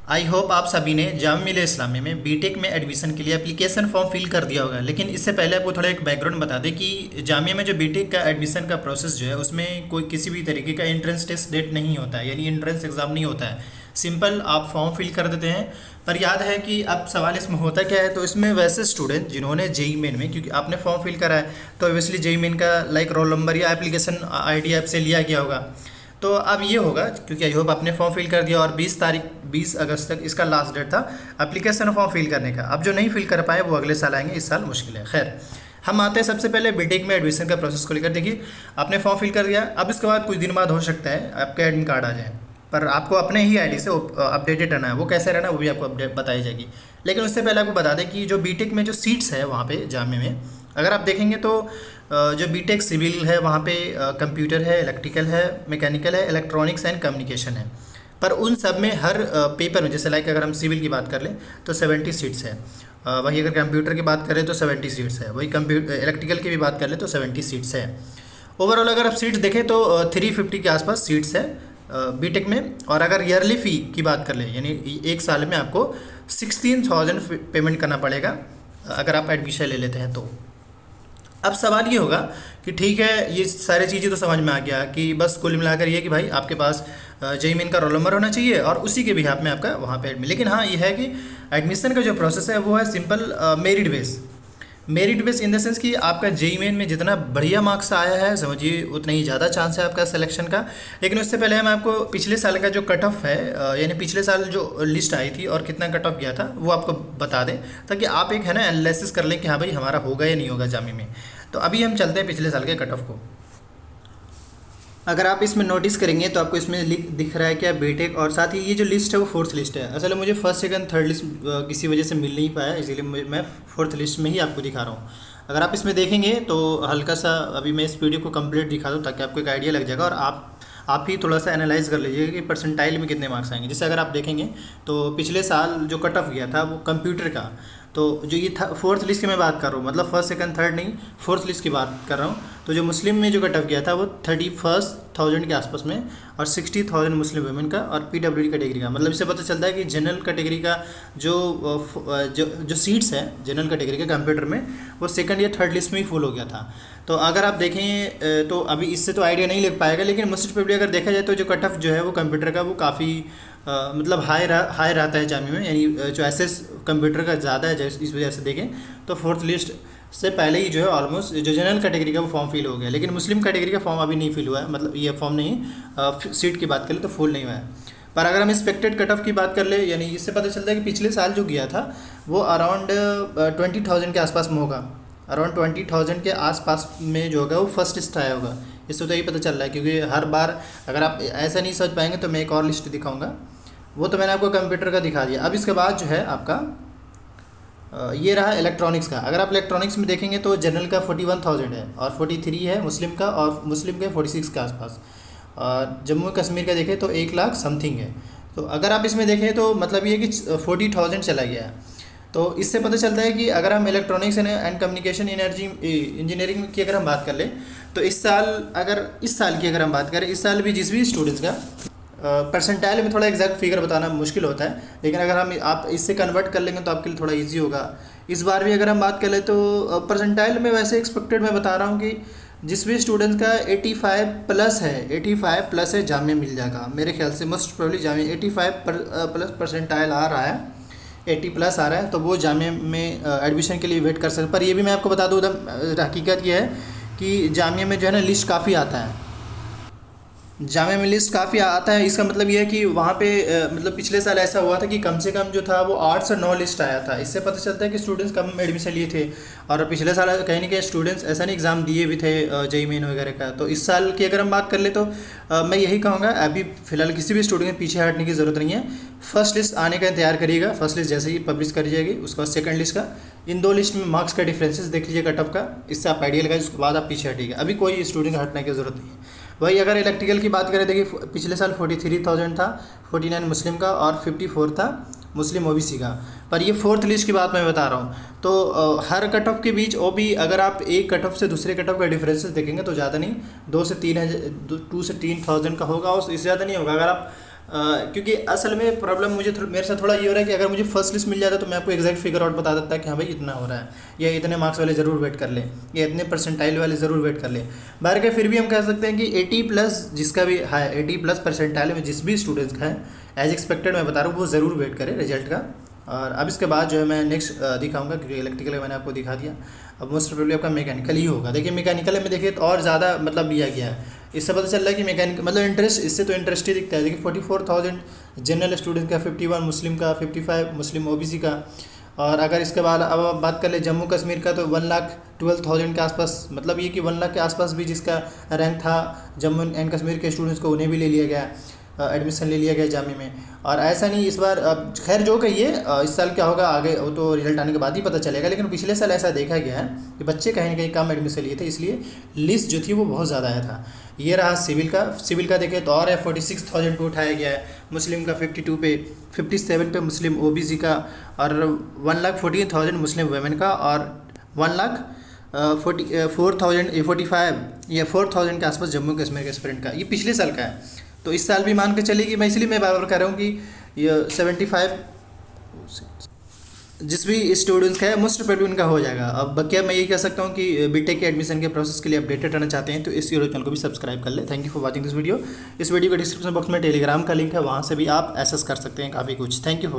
I hope आप सभी ने जामिया मिलिया इस्लामिया में बीटेक में एडमिशन के लिए एप्लीकेशन फॉर्म फिल कर दिया होगा। लेकिन इससे पहले आपको थोड़ा एक बैकग्राउंड बता दें कि जामिया में जो बीटेक का एडमिशन का प्रोसेस जो है उसमें कोई किसी भी तरीके का एंट्रेंस टेस्ट डेट नहीं होता है, यानी एंट्रेंस एग्ज़ाम नहीं होता है। सिंपल आप फॉर्म फिल कर देते हैं। पर याद है कि अब सवाल इसमें होता क्या है, तो इसमें वैसे स्टूडेंट जिन्होंने जेई मेन में, क्योंकि आपने फॉर्म फिल करा है तो ऑब्वियसली जेई मेन का लाइक रोल नंबर या एप्लीकेशन आईडी आपसे लिया गया होगा। तो अब ये होगा, क्योंकि आई होप आपने फॉर्म फिल कर दिया और 20 अगस्त तक इसका लास्ट डेट था एप्लीकेशन फॉर्म फिल करने का। अब जो नहीं फिल कर पाए वो अगले साल आएंगे, इस साल मुश्किल है। खैर, हम आते हैं सबसे पहले बीटेक में एडमिशन का प्रोसेस को लेकर। देखिए, आपने फॉर्म फिल कर दिया, अब इसके बाद कुछ दिन बाद हो सकता है आपका एडमिट कार्ड आ जाए, पर आपको अपने ही आईडी से अपडेटेड रहना है। वो कैसे रहना है वो भी आपको अपडेट बताई जाएगी। लेकिन उससे पहले आपको बता दें कि जो बीटेक में जो सीट्स है वहाँ पे जामिया में, अगर आप देखेंगे तो जो बीटेक सिविल है वहाँ पे कंप्यूटर है, इलेक्ट्रिकल है, मैकेनिकल है, इलेक्ट्रॉनिक्स एंड कम्युनिकेशन है। पर उन सब में हर पेपर में, जैसे लाइक अगर हम सिविल की बात कर लें तो 70 सीट्स है, वही अगर कंप्यूटर की बात करें तो 70 सीट्स है, वही कंप्यूटर इलेक्ट्रिकल की भी बात कर लें तो 70 सीट्स है। ओवरऑल अगर आप सीट्स देखें तो 350 के आसपास सीट्स है बीटेक में। और अगर ईयरली फ़ी की बात कर लें, यानी एक साल में आपको 16,000 पेमेंट करना पड़ेगा अगर आप एडमिशन ले लेते हैं तो। अब सवाल ये होगा कि ठीक है, ये सारी चीज़ें तो समझ में आ गया कि बस कुल मिलाकर ये कि भाई आपके पास जेईई मेन का रोल नंबर होना चाहिए और उसी के बिहाफ में आपका वहाँ पे एडमिशन। लेकिन हाँ, ये है कि एडमिशन का जो प्रोसेस है वो है simple merit base in the sense कि आपका जेईई मेन में जितना बढ़िया मार्क्स आया है, समझिए उतना ही ज़्यादा चांस है आपका सिलेक्शन का। लेकिन उससे पहले मैं आपको पिछले साल का जो कट ऑफ है, यानी पिछले साल जो लिस्ट आई थी और कितना कट ऑफ गया था वो आपको बता दें, ताकि आप एक है ना एनालिसिस कर लें कि हाँ भाई हमारा होगा या नहीं होगा जामिया में। तो अभी हम चलते हैं पिछले साल के कट ऑफ को। अगर आप इसमें नोटिस करेंगे तो आपको इसमें दिख रहा है क्या बीटेक, और साथ ही ये जो लिस्ट है वो फोर्थ लिस्ट है। असल में मुझे फर्स्ट सेकंड थर्ड लिस्ट किसी वजह से मिल नहीं पाया, इसीलिए मैं फोर्थ लिस्ट में ही आपको दिखा रहा हूँ। अगर आप इसमें देखेंगे तो हल्का सा अभी मैं इस वीडियो को कंप्लीट दिखा दूँ ताकि आपको एक आइडिया लग जाएगा और आप ही थोड़ा सा एनालाइज कर लीजिएगा कि परसेंटाइल में कितने मार्क्स आएंगे। जैसे अगर आप देखेंगे तो पिछले साल जो कट ऑफ गया था वो कंप्यूटर का, तो जो ये था फोर्थ लिस्ट की मैं बात कर रहा हूँ, मतलब फर्स्ट सेकंड थर्ड नहीं, फोर्थ लिस्ट की बात कर रहा हूँ। तो जो मुस्लिम में जो कट ऑफ गया था वो 31,000 के आसपास में, और 60,000 मुस्लिम वुमेन का और पीडब्ल्यूडी कैटेगरी का। मतलब इससे पता चलता है कि जनरल कैटेगरी का जो सीट्स है जनरल कैटेगरी के कंप्यूटर में वो सेकंड या थर्ड लिस्ट में ही फुल हो गया था। तो अगर आप देखें तो अभी इससे तो आइडिया नहीं लग पाएगा, लेकिन मोस्ट प्रोबेबली अगर देखा जाए तो जो कट ऑफ जो है वो कंप्यूटर का वो काफ़ी मतलब हाई रहता है जामिया में, यानी जो एसएस कंप्यूटर का ज़्यादा है। जैसे इस वजह से देखें तो फोर्थ लिस्ट से पहले ही जो है ऑलमोस्ट जो जनरल कैटेगरी का वो फॉर्म फिल हो गया, लेकिन मुस्लिम कैटेगरी का फॉर्म अभी नहीं फिल हुआ है। मतलब ये फॉर्म नहीं, सीट की बात करें तो फुल नहीं हुआ है। पर अगर हम एक्सपेक्टेड कट ऑफ की बात कर ले, यानी इससे पता चलता है कि पिछले साल जो गया था वो अराउंड 20,000 के आसपास में होगा। अराउंड 20,000 के आसपास में जो होगा वो फर्स्ट लिस्ट आया होगा। इससे तो यही पता चल रहा है, क्योंकि हर बार अगर आप ऐसा नहीं समझ पाएंगे तो मैं एक और लिस्ट दिखाऊंगा, वो तो मैंने आपको कंप्यूटर का दिखा दिया। अब इसके बाद जो है आपका ये रहा इलेक्ट्रॉनिक्स का। अगर आप इलेक्ट्रॉनिक्स में देखेंगे तो जनरल का 41,000 है और 43 है मुस्लिम का, और मुस्लिम के 46 के आसपास। और जम्मू कश्मीर का देखें तो 1,00,000 समथिंग है। तो अगर आप इसमें देखें तो मतलब ये कि 40,000 चला गया है। तो इससे पता चलता है कि अगर हम electronics and communication energy engineering की अगर हम बात कर लें तो इस साल की अगर हम बात करें, इस साल भी जिस भी स्टूडेंट्स का परसेंटाइल में थोड़ा एग्जैक्ट फिगर बताना मुश्किल होता है, लेकिन अगर आप इससे कन्वर्ट कर लेंगे तो आपके लिए थोड़ा इजी होगा। इस बार भी अगर हम बात कर ले तो परसेंटाइल में वैसे एक्सपेक्टेड मैं बता रहा हूँ कि जिस भी स्टूडेंट्स का 85 प्लस है, 85 प्लस है जामिया मिल जाएगा मेरे ख्याल से। Most probably Jamia 85 plus percentile आ रहा है, 80 प्लस आ रहा है, तो वो जामिया में एडमिशन के लिए वेट कर सकते। पर ये भी मैं आपको बता दूँ, हकीकत ये है कि जामिया में जो है ना लिस्ट काफ़ी आता है, जामिया में लिस्ट काफ़ी आता है। इसका मतलब ये है कि वहाँ पे मतलब पिछले साल ऐसा हुआ था कि कम से कम जो था वो 8 से 9 लिस्ट आया था। इससे पता चलता है कि स्टूडेंट्स कम एडमिशन लिए थे, और पिछले साल कहीं ना कहीं स्टूडेंट्स ऐसा नहीं एग्ज़ाम दिए भी थे जेईई मेन वगैरह का। तो इस साल की अगर हम बात कर ले तो मैं यही कहूँगा, अभी फ़िलहाल किसी भी स्टूडेंट के पीछे हटने की ज़रूरत नहीं है। फर्स्ट लिस्ट आने का इंतजार करिएगा, फर्स्ट लिस्ट जैसे ही पब्लिश करी जाएगी उसके बाद सेकंड लिस्ट का, इन दो लिस्ट में मार्क्स का डिफरेंसेस देख लीजिए कट ऑफ का, इससे आप आइडिया लगाइए, उसके बाद आप पीछे हटिएगा। अभी कोई स्टूडेंट हटने की ज़रूरत नहीं है। वही अगर इलेक्ट्रिकल की बात करें, देखिए पिछले साल 43,000 था, 49 मुस्लिम का और 54 था मुस्लिम ओबीसी का। पर ये फोर्थ लिस्ट की बात मैं बता रहा हूँ। तो हर कट ऑफ के बीच वो भी अगर आप एक कट ऑफ से दूसरे कट ऑफ का डिफरेंसेस देखेंगे तो ज़्यादा नहीं, 2 से 3,000 का होगा, और इससे ज़्यादा नहीं होगा। अगर आप क्योंकि असल में प्रॉब्लम मेरे साथ थोड़ा ये हो रहा है कि अगर मुझे फर्स्ट लिस्ट मिल जाता तो मैं आपको एग्जैक्ट फिगर आउट बता देता कि हाँ भाई इतना हो रहा है, या इतने मार्क्स वाले ज़रूर वेट कर ले, या इतने परसेंटाइल वाले ज़रूर वेट कर ले। बाहर के फिर भी हम कह सकते हैं कि 80+ जिसका भी है, 80+ परसेंटाइल में जिस भी स्टूडेंट्स का है, एज एक्सपेक्टेड मैं बता रहा हूँ वो ज़रूर वेट करे रिजल्ट का। और अब इसके बाद जो है मैं नेक्स्ट दिखाऊंगा, क्योंकि इलेक्ट्रिकल का मैंने आपको दिखा दिया। अब मोस्ट प्रोबेबली आपका मैकेनिकल ही होगा। देखिए मैकेनिकल में देखिए तो और ज़्यादा मतलब लिया गया है, इससे पता चल रहा है कि मैकेनिकल मतलब इंटरेस्ट, इससे तो इंटरेस्ट ही दिखता है। देखिए 44,000 जनरल स्टूडेंट का, 51 मुस्लिम का, 55 मुस्लिम ओबीसी का। और अगर इसके बाद अब आप बात कर ले जम्मू कश्मीर का, तो 1,12,000 के आसपास, मतलब ये कि 1 लाख के आसपास भी जिसका रैंक था जम्मू एंड कश्मीर के स्टूडेंट्स को, उन्हें भी ले लिया गया, एडमिशन ले लिया गया जामे में। और ऐसा नहीं इस बार, अब खैर जो कहिए इस साल क्या होगा आगे वो तो रिजल्ट आने के बाद ही पता चलेगा, लेकिन पिछले साल ऐसा देखा गया है कि बच्चे कहीं ना कहीं कम एडमिशन लिए थे, इसलिए लिस्ट जो थी वो बहुत ज़्यादा आया था। ये रहा सिविल का देखें तो और है 46,000 पे उठाया गया है, मुस्लिम का 52 पे, 57 पे मुस्लिम ओबीसी का, और 1,14,000 मुस्लिम वुमेन का, और 1,44,045 या 4,000 के आसपास जम्मू कश्मीर के स्टूडेंट का। ये पिछले साल का है, तो इस साल भी मान के चलिए कि मैं इसलिए मैं बार बार कह रहा हूँ कि ये 75 जिस भी स्टूडेंट्स का है मोस्ट प्रोबेबली उनका हो जाएगा। अब क्या मैं ये कह सकता हूँ कि बीटेक के एडमिशन के प्रोसेस के लिए अपडेटेड रहना चाहते हैं तो इस यूट्यूब चैनल को भी सब्सक्राइब कर ले। Thank you for watching this video. इस वीडियो के डिस्क्रिप्शन बॉक्स में टेलीग्राम का लिंक है, वहाँ से भी आप एक्सेस कर सकते हैं काफ़ी कुछ। Thank you for